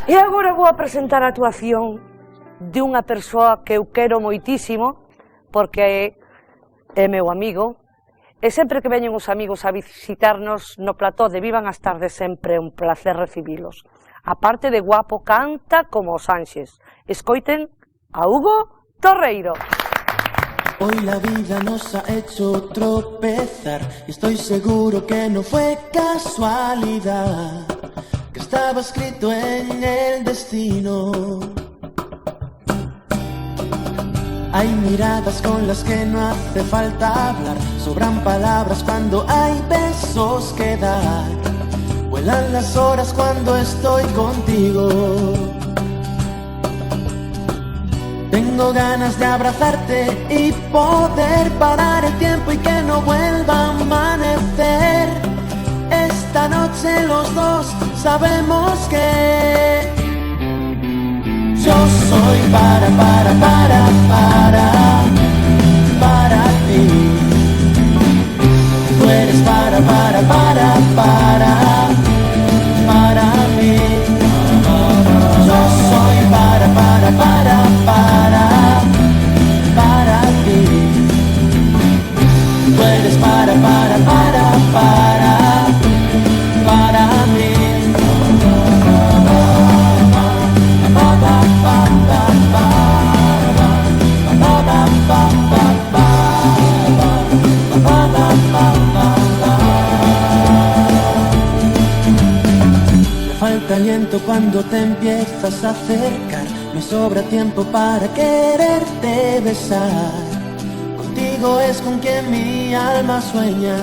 E agora vou a presentar a actuación de unha persoa que eu quero moitísimo, porque é meu amigo, e sempre que veñen os amigos a visitarnos no plató de Vivan as Tardes sempre é un placer recibilos. Aparte de guapo, canta como os anxes. Escoiten a Hugo Torreiro. Hoy la vida nos ha hecho tropezar y estoy seguro que no fue casualidad, que estaba escrito en el destino. Hay miradas con las que no hace falta hablar, sobran palabras cuando hay besos que dar, vuelan las horas cuando estoy contigo. Tengo ganas de abrazarte y poder parar el tiempo y que no vuelva a amanecer. Esta noche los dos sabemos que yo soy para ti. Tú eres para mí. Yo soy para ti. Tú eres para mí. Me falta aliento cuando te empiezas a acercar, me sobra tiempo para quererte besar. Contigo es con quien mi alma sueña.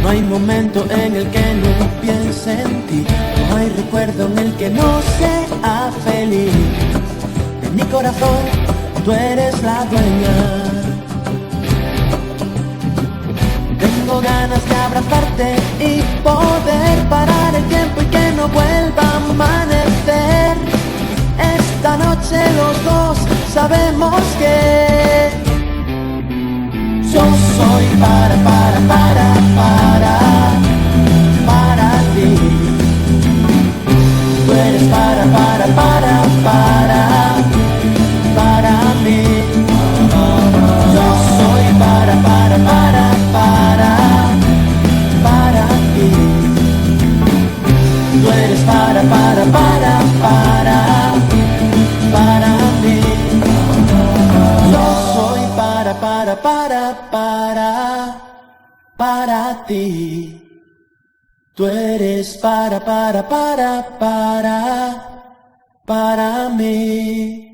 No hay momento en el que no piense en ti, no hay recuerdo en el que no sea feliz. De mi corazón tú eres la dueña. Tengo ganas de abrazarte y poder parar el tiempo y que no vuelva a amanecer. Esta noche los dos sabemos que yo soy para ti. Tú eres para mí. Yo soy para ti. Tú eres para mí. Yo soy para ti. Tú eres para mí.